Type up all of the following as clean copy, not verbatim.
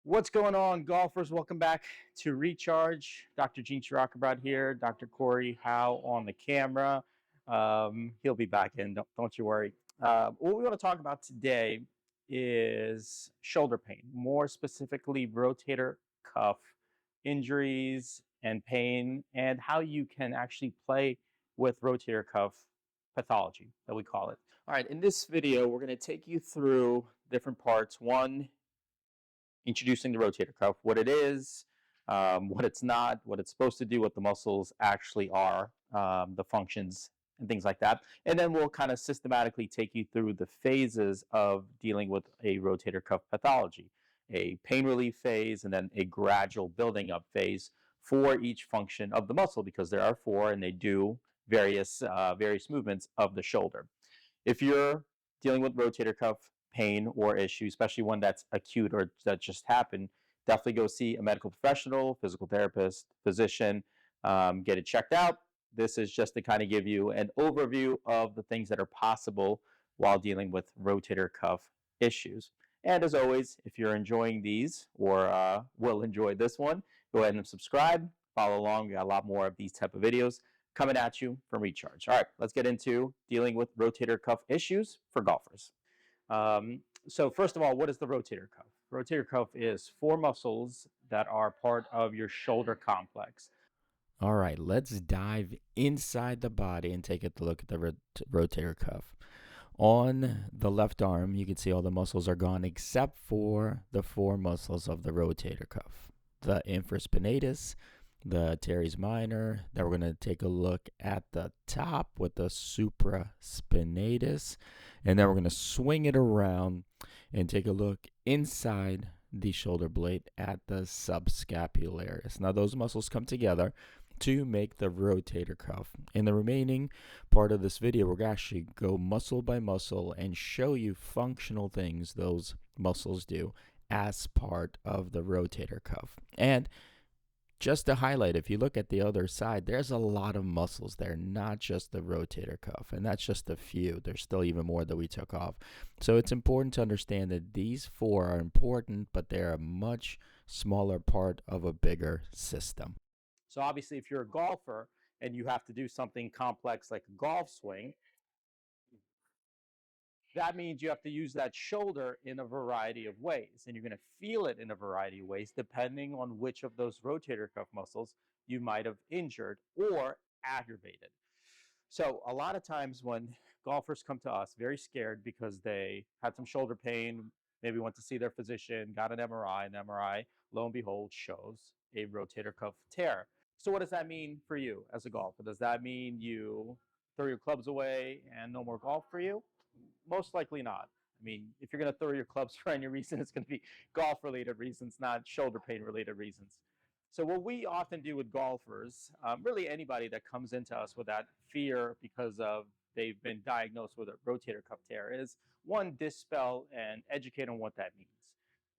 What's going on, golfers? Welcome back to Recharge. Dr. Gene Chirakabrad here. Dr. Corey Howe on the camera. He'll be back in, don't you worry. What we want to talk about today is shoulder pain, more specifically rotator cuff injuries and pain, and how you can actually play with rotator cuff pathology, that we call it. All right, in this video, we're going to take you through different parts. One, introducing the rotator cuff, what it is, what it's not, what it's supposed to do, what the muscles actually are, the functions, and things like that. And then we'll kind of systematically take you through the phases of dealing with a rotator cuff pathology, a pain relief phase, and then a gradual building up phase for each function of the muscle, because there are four and they do various movements of the shoulder. If you're dealing with rotator cuff pain or issue, especially one that's acute or that just happened, definitely go see a medical professional, physical therapist, physician, get it checked out. This is just to kind of give you an overview of the things that are possible while dealing with rotator cuff issues. And as always, if you're enjoying these or will enjoy this one, go ahead and subscribe, follow along. We got a lot more of these type of videos coming at you from Recharge. All right, let's get into dealing with rotator cuff issues for golfers. So first of all, what is the rotator cuff? Rotator cuff is four muscles that are part of your shoulder complex. All right, let's dive inside the body and take a look at the rotator cuff. On the left arm, you can see all the muscles are gone except for the four muscles of the rotator cuff. The infraspinatus, the teres minor. Then we're going to take a look at the top with the supraspinatus. And then we're going to swing it around and take a look inside the shoulder blade at the subscapularis. Now, those muscles come together to make the rotator cuff. In the remaining part of this video, we're going to actually go muscle by muscle and show you functional things those muscles do as part of the rotator cuff. And just to highlight, if you look at the other side, there's a lot of muscles there, not just the rotator cuff. And that's just a few. There's still even more that we took off. So it's important to understand that these four are important, but they're a much smaller part of a bigger system. So obviously, if you're a golfer and you have to do something complex like a golf swing, that means you have to use that shoulder in a variety of ways. And you're going to feel it in a variety of ways, depending on which of those rotator cuff muscles you might have injured or aggravated. So a lot of times when golfers come to us very scared because they had some shoulder pain, maybe went to see their physician, got an MRI, lo and behold, shows a rotator cuff tear. So what does that mean for you as a golfer? Does that mean you throw your clubs away and no more golf for you? Most likely not. I mean, if you're going to throw your clubs for any reason, it's going to be golf related reasons, not shoulder pain related reasons. So, what we often do with golfers, really anybody that comes into us with that fear because of they've been diagnosed with a rotator cuff tear, is one, dispel and educate on what that means.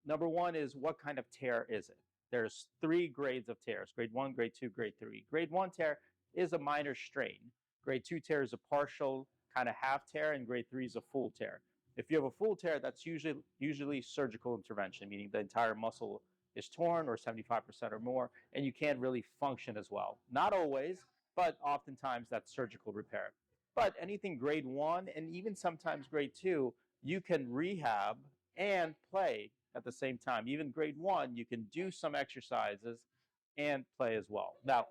Number one is, what kind of tear is it? There's three grades of tears: grade one, grade two, grade three. Grade one tear is a minor strain. Grade two tear is a partial kind of half tear, and grade three is a full tear. If you have a full tear, that's usually surgical intervention, meaning the entire muscle is torn or 75% or more, and you can't really function as well. Not always, but oftentimes that's surgical repair. But anything grade one and even sometimes grade two, you can rehab and play at the same time. Even grade one, you can do some exercises and play as well. Now,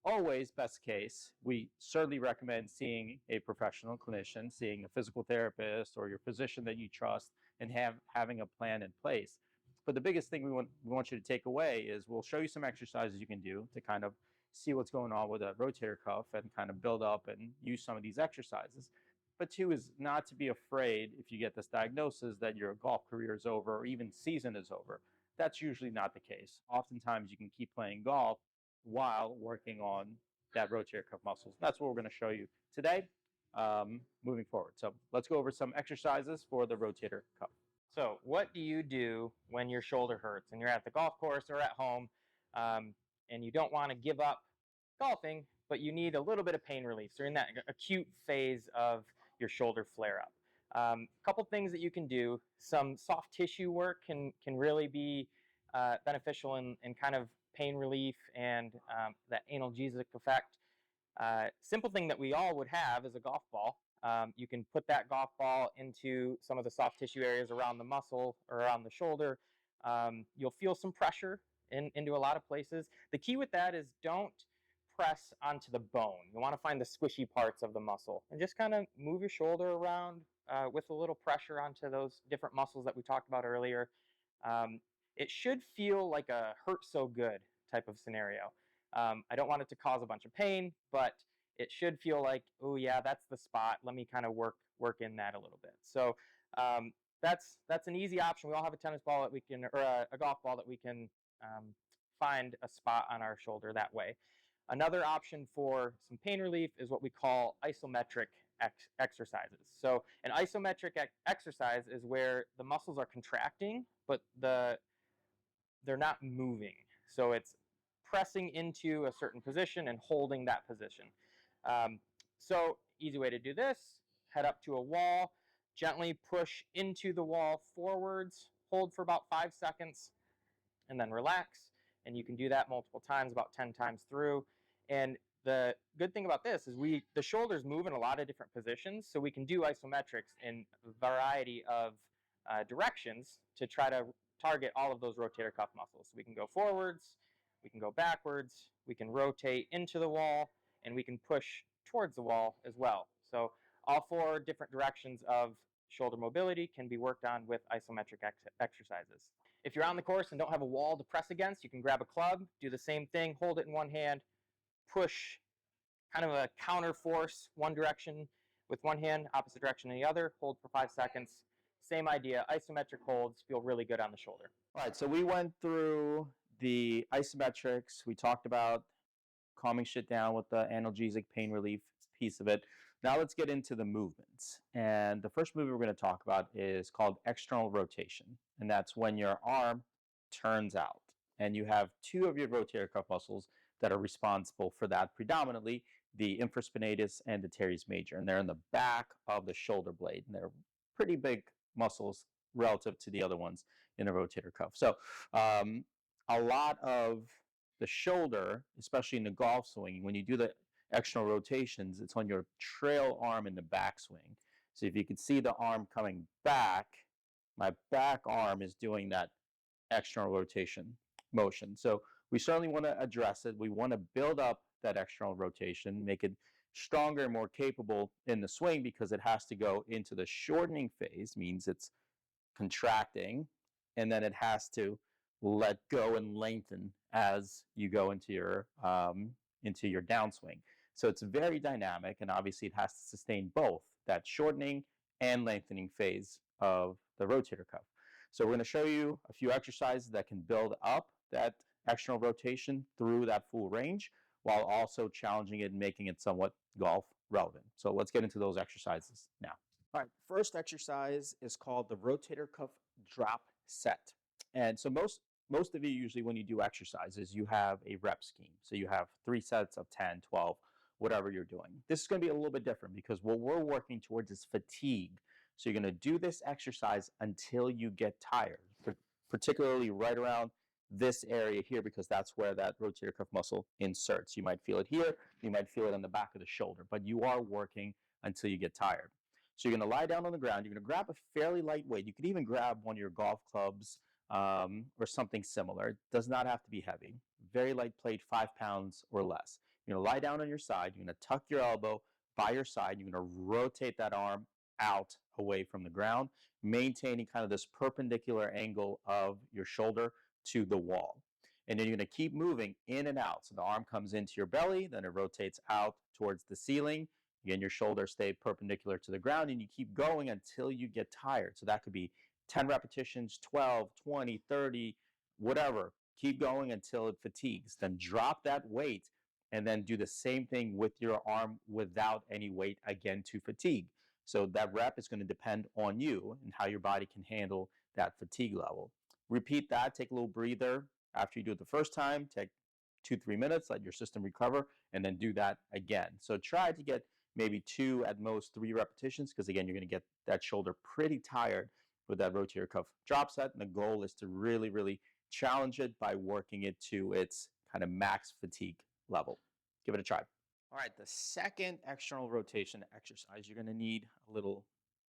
always, best case, we certainly recommend seeing a professional clinician, seeing a physical therapist or your physician that you trust, and having a plan in place. But the biggest thing we want you to take away is we'll show you some exercises you can do to kind of see what's going on with a rotator cuff and kind of build up and use some of these exercises. But two is not to be afraid if you get this diagnosis that your golf career is over or even season is over. That's usually not the case. Oftentimes you can keep playing golf while working on that rotator cuff muscles. That's what we're going to show you today, moving forward. So let's go over some exercises for the rotator cuff. So, what do you do when your shoulder hurts and you're at the golf course or at home and you don't want to give up golfing, but you need a little bit of pain relief? So, you're in that acute phase of your shoulder flare up. A couple things that you can do. Some soft tissue work can really be beneficial in kind of pain relief and that analgesic effect. Simple thing that we all would have is a golf ball. You can put that golf ball into some of the soft tissue areas around the muscle or around the shoulder. You'll feel some pressure into a lot of places. The key with that is don't press onto the bone. You want to find the squishy parts of the muscle and just kind of move your shoulder around with a little pressure onto those different muscles that we talked about earlier. It should feel like a hurt so good type of scenario. I don't want it to cause a bunch of pain, but it should feel like, oh yeah, that's the spot. Let me kind of work in that a little bit. So that's an easy option. We all have a tennis ball that we can, or a golf ball that we can find a spot on our shoulder that way. Another option for some pain relief is what we call isometric exercises. So an isometric exercise is where the muscles are contracting, but they're not moving. So it's pressing into a certain position and holding that position. So easy way to do this, head up to a wall, gently push into the wall forwards, hold for about 5 seconds, and then relax. And you can do that multiple times, about 10 times through. And the good thing about this is the shoulders move in a lot of different positions, so we can do isometrics in a variety of directions to try to target all of those rotator cuff muscles. So we can go forwards, we can go backwards, we can rotate into the wall, and we can push towards the wall as well. So all 4 different directions of shoulder mobility can be worked on with isometric exercises. If you're on the course and don't have a wall to press against, you can grab a club, do the same thing, hold it in one hand, push kind of a counter force one direction with one hand, opposite direction in the other, hold for 5 seconds. Same idea, isometric holds feel really good on the shoulder. All right, so we went through the isometrics. We talked about calming shit down with the analgesic pain relief piece of it. Now let's get into the movements. And the first movement we're going to talk about is called external rotation. And that's when your arm turns out. And you have 2 of your rotator cuff muscles that are responsible for that, predominantly the infraspinatus and the teres major. And they're in the back of the shoulder blade. And they're pretty big muscles relative to the other ones in the rotator cuff. So a lot of the shoulder, especially in the golf swing, when you do the external rotations, it's on your trail arm in the backswing. So if you can see the arm coming back, my back arm is doing that external rotation motion. So we certainly want to address it. We want to build up that external rotation, make it stronger and more capable in the swing, because it has to go into the shortening phase, means it's contracting, and then it has to let go and lengthen as you go into your downswing. So it's very dynamic, and obviously it has to sustain both that shortening and lengthening phase of the rotator cuff. So we're going to show you a few exercises that can build up that external rotation through that full range, while also challenging it and making it somewhat golf relevant. So let's get into those exercises now. All right, first exercise is called the rotator cuff drop set. And so most of you, usually when you do exercises, you have a rep scheme. So you have 3 sets of 10, 12, whatever you're doing. This is going to be a little bit different, because what we're working towards is fatigue. So you're going to do this exercise until you get tired, particularly right around this area here, because that's where that rotator cuff muscle inserts. You might feel it here, you might feel it on the back of the shoulder, but you are working until you get tired. So you're going to lie down on the ground. You're going to grab a fairly light weight. You could even grab one of your golf clubs or something similar. It does not have to be heavy. Very light plate, 5 pounds or less. You're going to lie down on your side. You're going to tuck your elbow by your side. You're going to rotate that arm out away from the ground, maintaining kind of this perpendicular angle of your shoulder to the wall. And then you're going to keep moving in and out. So the arm comes into your belly, then it rotates out towards the ceiling. Again, your shoulders stay perpendicular to the ground, and you keep going until you get tired. So that could be 10 repetitions, 12, 20, 30, whatever. Keep going until it fatigues. Then drop that weight, and then do the same thing with your arm without any weight, again, to fatigue. So that rep is going to depend on you and how your body can handle that fatigue level. Repeat that. Take a little breather after you do it the first time. Take 2-3 minutes, let your system recover, and then do that again. So try to get maybe 2, at most 3 repetitions, because again, you're going to get that shoulder pretty tired with that rotator cuff drop set. And the goal is to really, really challenge it by working it to its kind of max fatigue level. Give it a try. All right, the second external rotation exercise, you're going to need a little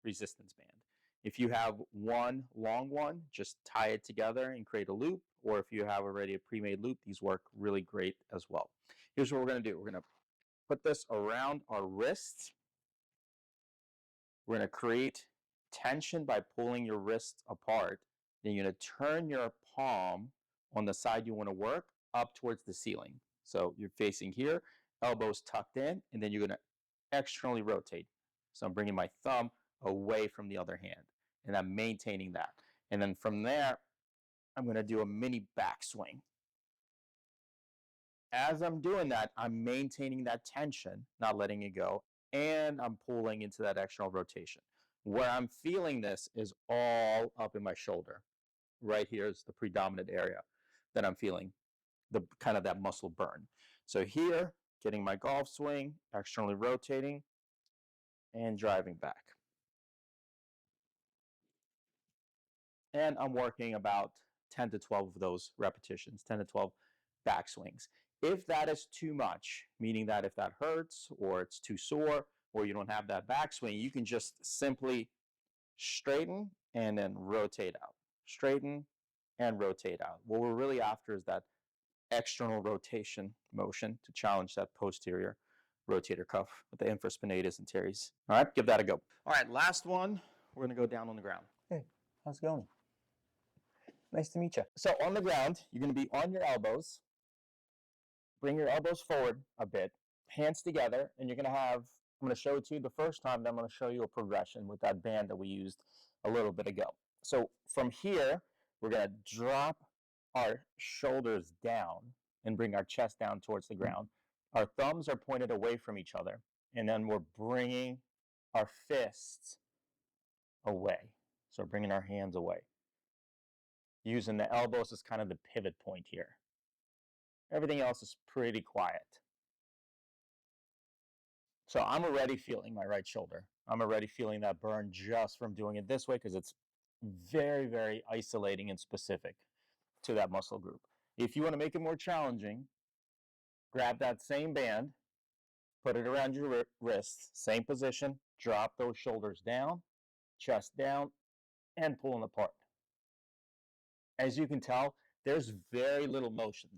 resistance band. If you have one long one, just tie it together and create a loop. Or if you have already a pre-made loop, these work really great as well. Here's what we're going to do. We're going to put this around our wrists. We're going to create tension by pulling your wrists apart. Then you're going to turn your palm on the side you want to work up towards the ceiling. So you're facing here, elbows tucked in, and then you're going to externally rotate. So I'm bringing my thumb away from the other hand, and I'm maintaining that. And then from there, I'm going to do a mini backswing. As I'm doing that, I'm maintaining that tension, not letting it go, and I'm pulling into that external rotation. Where I'm feeling this is all up in my shoulder. Right here is the predominant area that I'm feeling the kind of that muscle burn. So here, getting my golf swing, externally rotating, and driving back. And I'm working about 10 to 12 of those repetitions, 10 to 12 backswings. If that is too much, meaning that if that hurts or it's too sore or you don't have that backswing, you can just simply straighten and then rotate out. Straighten and rotate out. What we're really after is that external rotation motion to challenge that posterior rotator cuff with the infraspinatus and teres. All right, give that a go. All right, last one. We're going to go down on the ground. Hey, how's it going? Nice to meet you. So on the ground, you're going to be on your elbows. Bring your elbows forward a bit, hands together, and you're going to have, I'm going to show it to you the first time, then I'm going to show you a progression with that band that we used a little bit ago. So from here, we're going to drop our shoulders down and bring our chest down towards the ground. Our thumbs are pointed away from each other, and then we're bringing our fists away. So bringing our hands away. Using the elbows as kind of the pivot point here. Everything else is pretty quiet. So I'm already feeling my right shoulder. I'm already feeling that burn just from doing it this way because it's very, very isolating and specific to that muscle group. If you want to make it more challenging, grab that same band, put it around your wrists, same position, drop those shoulders down, chest down, and pull them apart. As you can tell, there's very little motion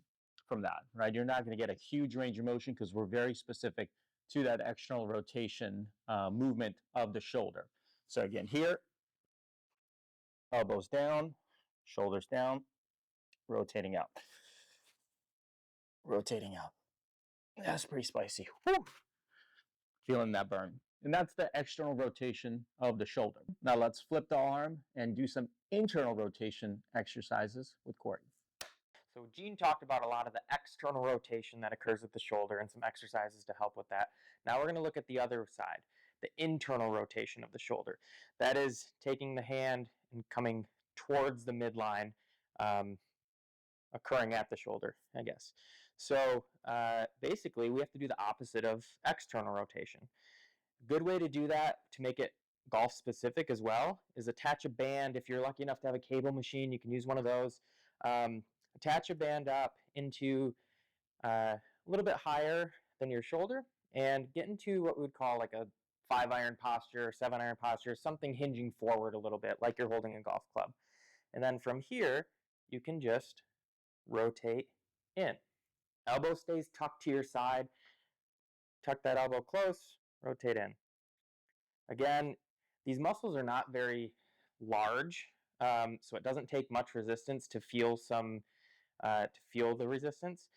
from that, right? You're not going to get a huge range of motion because we're very specific to that external rotation movement of the shoulder. So again, here, elbows down, shoulders down, rotating out. Rotating out. That's pretty spicy. Whew. Feeling that burn. And that's the external rotation of the shoulder. Now let's flip the arm and do some internal rotation exercises with Corey. So Gene talked about a lot of the external rotation that occurs with the shoulder and some exercises to help with that. Now we're going to look at the other side, the internal rotation of the shoulder. That is taking the hand and coming towards the midline, occurring at the shoulder, I guess. So basically, we have to do the opposite of external rotation. A good way to do that, to make it golf specific as well, is attach a band. If you're lucky enough to have a cable machine, you can use one of those. Attach a band up into a little bit higher than your shoulder and get into what we would call like a 5-iron posture, 7-iron posture, something hinging forward a little bit, like you're holding a golf club. And then from here, you can just rotate in. Elbow stays tucked to your side. Tuck that elbow close, rotate in. Again, these muscles are not very large, so it doesn't take much resistance to feel the resistance.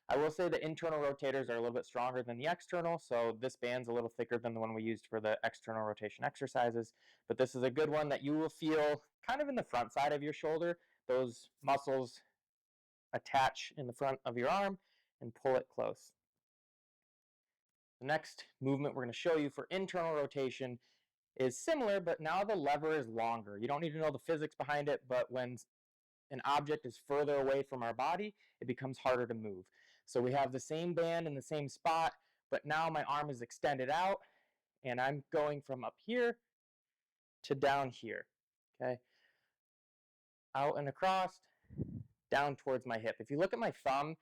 I will say the internal rotators are a little bit stronger than the external, so this band's a little thicker than the one we used for the external rotation exercises, but this is a good one that you will feel kind of in the front side of your shoulder. Those muscles attach in the front of your arm and pull it close. The next movement we're going to show you for internal rotation is similar, but now the lever is longer. You don't need to know the physics behind it, but when an object is further away from our body, it becomes harder to move. So we have the same band in the same spot, but now my arm is extended out, and I'm going from up here to down here, okay? Out and across, down towards my hip. If you look at my thumb,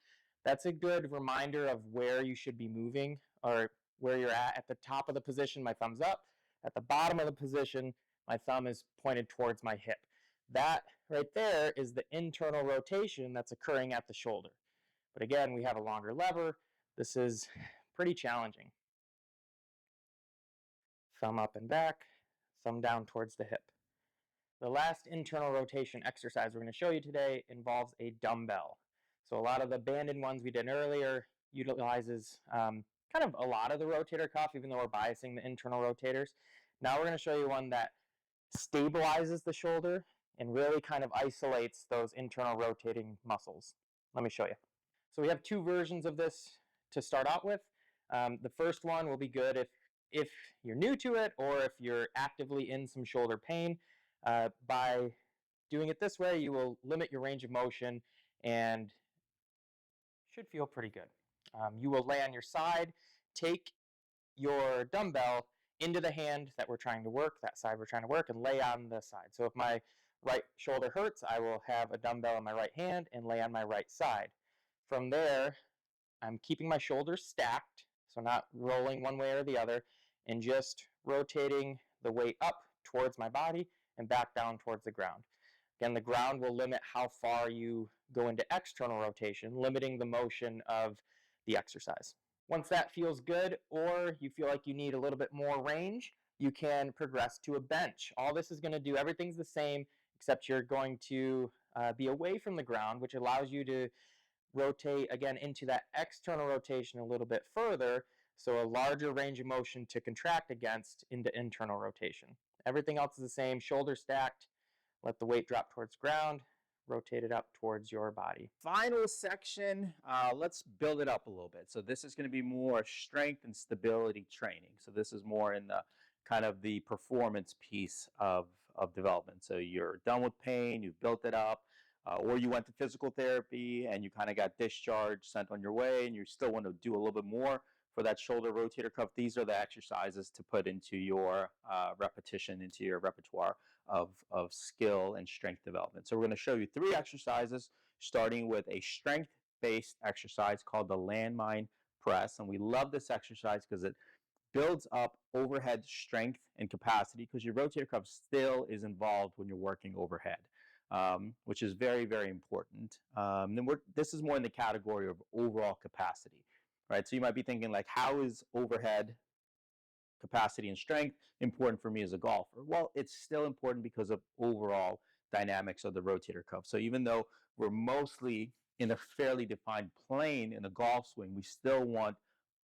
that's a good reminder of where you should be moving, or where you're at the top of the position, my thumb's up. At the bottom of the position, my thumb is pointed towards my hip. That right there is the internal rotation that's occurring at the shoulder. But again, we have a longer lever. This is pretty challenging. Thumb up and back, thumb down towards the hip. The last internal rotation exercise we're going to show you today involves a dumbbell. So a lot of the banded ones we did earlier utilizes kind of a lot of the rotator cuff, even though we're biasing the internal rotators. Now we're going to show you one that stabilizes the shoulder and really kind of isolates those internal rotating muscles. Let me show you. So we have two versions of this to start out with. The first one will be good if you're new to it, or if you're actively in some shoulder pain. By doing it this way, you will limit your range of motion and should feel pretty good. You will lay on your side, take your dumbbell into the hand that we're trying to work, that side we're trying to work, and lay on the side. So if my right shoulder hurts, I will have a dumbbell in my right hand and lay on my right side. From there, I'm keeping my shoulders stacked, so not rolling one way or the other, and just rotating the weight up towards my body and back down towards the ground. Again, the ground will limit how far you go into external rotation, limiting the motion of the exercise. Once that feels good, or you feel like you need a little bit more range, you can progress to a bench. All this is going to do, everything's the same, except you're going to be away from the ground, which allows you to rotate again into that external rotation a little bit further, so a larger range of motion to contract against into internal rotation. Everything else is the same, shoulder stacked, let the weight drop towards the ground, rotate it up towards your body. Final section, let's build it up a little bit. So this is going to be more strength and stability training. So this is more in the kind of the performance piece of development. So you're done with pain, you've built it up, or you went to physical therapy and you kind of got discharged, sent on your way, and you still want to do a little bit more for that shoulder rotator cuff. These are the exercises to put into your repetition, into your repertoire of skill and strength development. So we're going to show you 3 exercises, starting with a strength-based exercise called the landmine press. And we love this exercise because it builds up overhead strength and capacity, because your rotator cuff still is involved when you're working overhead, which is very, very important. Then this is more in the category of overall capacity, right? So you might be thinking, like, how is overhead capacity and strength important for me as a golfer? Well, it's still important because of overall dynamics of the rotator cuff. So even though we're mostly in a fairly defined plane in the golf swing, we still want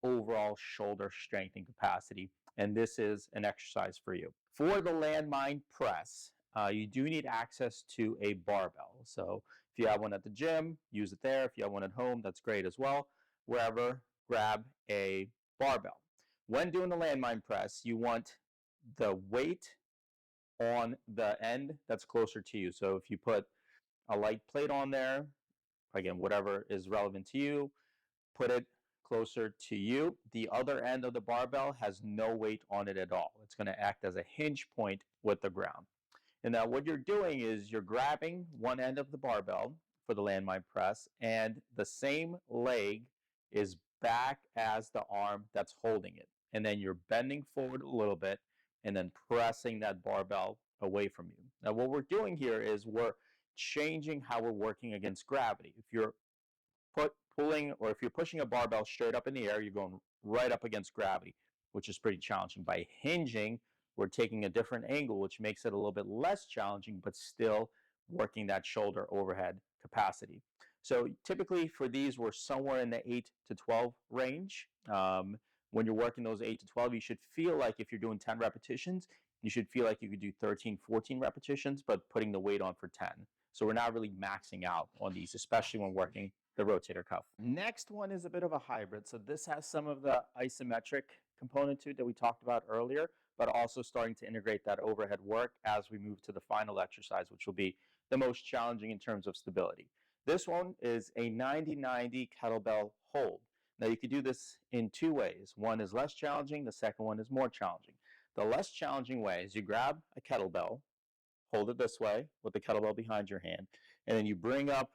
overall shoulder strength and capacity. And this is an exercise for you. For the landmine press, you do need access to a barbell. So if you have one at the gym, use it there. If you have one at home, that's great as well. Wherever, grab a barbell. When doing the landmine press, you want the weight on the end that's closer to you. So if you put a light plate on there, again, whatever is relevant to you, put it closer to you. The other end of the barbell has no weight on it at all. It's going to act as a hinge point with the ground. And now what you're doing is you're grabbing one end of the barbell for the landmine press, and the same leg is back as the arm that's holding it. And then you're bending forward a little bit and then pressing that barbell away from you. Now what we're doing here is we're changing how we're working against gravity. If you're pulling, or if you're pushing a barbell straight up in the air, you're going right up against gravity, which is pretty challenging. By hinging, we're taking a different angle, which makes it a little bit less challenging, but still working that shoulder overhead capacity. So typically for these, we're somewhere in the 8 to 12 range. When you're working those 8 to 12, you should feel like if you're doing 10 repetitions, you should feel like you could do 13, 14 repetitions, but putting the weight on for 10. So we're not really maxing out on these, especially when working the rotator cuff. Next one is a bit of a hybrid. So this has some of the isometric component to it that we talked about earlier, but also starting to integrate that overhead work as we move to the final exercise, which will be the most challenging in terms of stability. This one is a 90-90 kettlebell hold. Now you could do this in 2 ways. One is less challenging, the second one is more challenging. The less challenging way is you grab a kettlebell, hold it this way with the kettlebell behind your hand, and then you bring up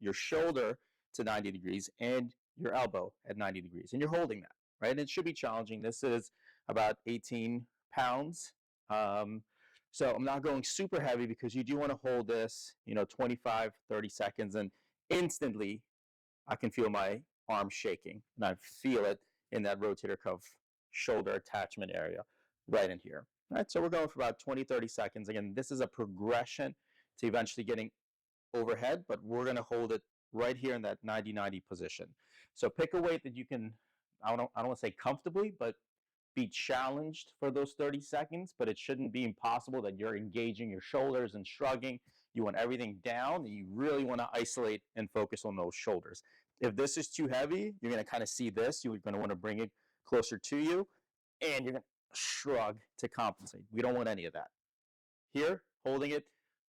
your shoulder to 90 degrees and your elbow at 90 degrees, and you're holding that, right? And it should be challenging. This is about 18 pounds. So I'm not going super heavy because you do want to hold this, 25, 30 seconds, and instantly I can feel my arm shaking, and I feel it in that rotator cuff shoulder attachment area right in here. All right, so we're going for about 20, 30 seconds. Again, this is a progression to eventually getting overhead, but we're going to hold it right here in that 90-90 position. So pick a weight that you can, I don't want to say comfortably, but be challenged for those 30 seconds, but it shouldn't be impossible that you're engaging your shoulders and shrugging. You want everything down, and you really want to isolate and focus on those shoulders. If this is too heavy, you're going to kind of see this. You're going to want to bring it closer to you, and you're going to shrug to compensate. We don't want any of that. Here, holding it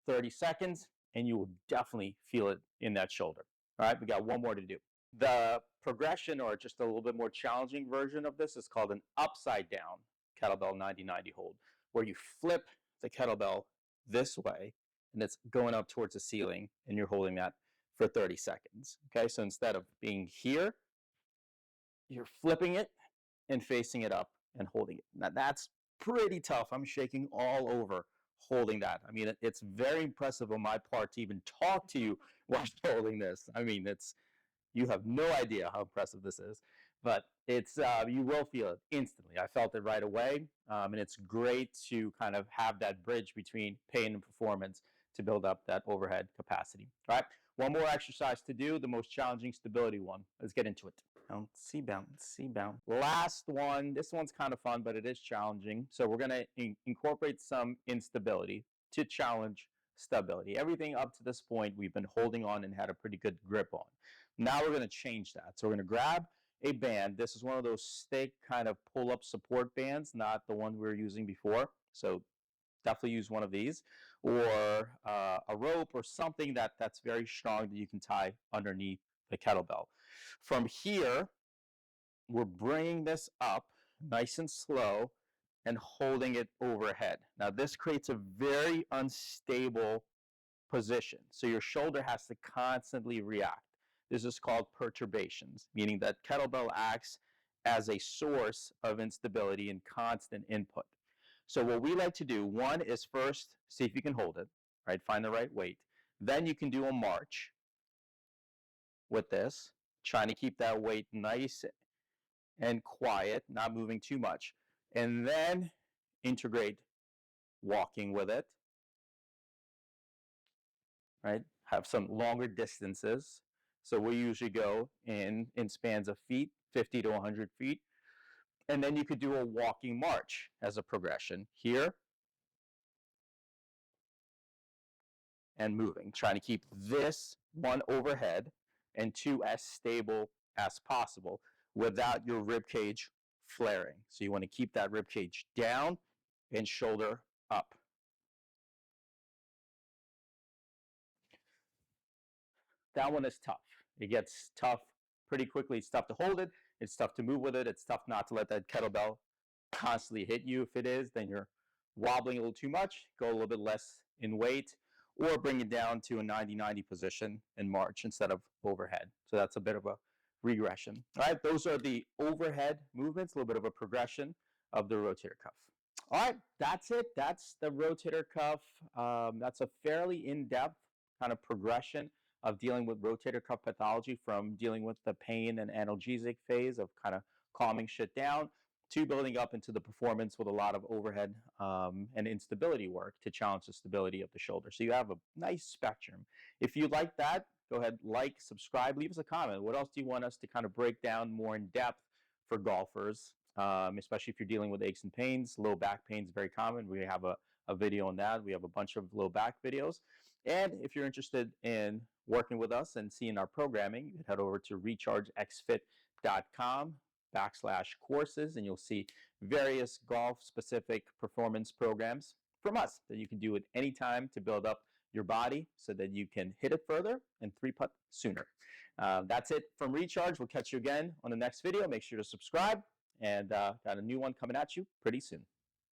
30 seconds, and you will definitely feel it in that shoulder. All right, we got one more to do. The progression, or just a little bit more challenging version of this, is called an upside down kettlebell 90-90 hold, where you flip the kettlebell this way, and it's going up towards the ceiling, and you're holding that for 30 seconds. Okay, so instead of being here, you're flipping it and facing it up and holding it. Now that's pretty tough. I'm shaking all over holding that. I mean, it's very impressive on my part to even talk to you while holding this. I mean, you have no idea how impressive this is, but it's you will feel it instantly. I felt it right away, and it's great to kind of have that bridge between pain and performance to build up that overhead capacity. All right, one more exercise to do, the most challenging stability one. Let's get into it. C-bound. Last one. This one's kind of fun, but it is challenging. So we're going to incorporate some instability to challenge stability. Everything up to this point we've been holding on and had a pretty good grip on. Now we're going to change that. So we're going to grab a band. This is one of those stake kind of pull-up support bands, not the one we were using before. So definitely use one of these, or a rope or something that's very strong that you can tie underneath the kettlebell. From here, we're bringing this up nice and slow and holding it overhead. Now this creates a very unstable position. So your shoulder has to constantly react. This is called perturbations, meaning that kettlebell acts as a source of instability and constant input. So what we like to do, one is first see if you can hold it, right? Find the right weight. Then you can do a march with this, trying to keep that weight nice and quiet, not moving too much. And then integrate walking with it, right? Have some longer distances. So we usually go in spans of feet, 50 to 100 feet. And then you could do a walking march as a progression here and moving, trying to keep this one overhead and two as stable as possible without your rib cage flaring. So you want to keep that rib cage down and shoulder up. That one is tough. It gets tough pretty quickly. It's tough to hold it. It's tough to move with it. It's tough not to let that kettlebell constantly hit you. If it is, then you're wobbling a little too much. Go a little bit less in weight, or bring it down to a 90-90 position and march instead of overhead. So that's a bit of a regression. All right, those are the overhead movements, a little bit of a progression of the rotator cuff. All right, that's it. That's the rotator cuff. That's a fairly in-depth kind of progression of dealing with rotator cuff pathology, from dealing with the pain and analgesic phase of kind of calming shit down to building up into the performance with a lot of overhead and instability work to challenge the stability of the shoulder. So you have a nice spectrum. If you like that, go ahead, like, subscribe, leave us a comment. What else do you want us to kind of break down more in depth for golfers, especially if you're dealing with aches and pains? Low back pain is very common. We have a video on that. We have a bunch of low back videos. And if you're interested in working with us and seeing our programming, you can head over to rechargexfit.com/courses, and you'll see various golf-specific performance programs from us that you can do at any time to build up your body so that you can hit it further and three-putt sooner. That's it from Recharge. We'll catch you again on the next video. Make sure to subscribe, and got a new one coming at you pretty soon.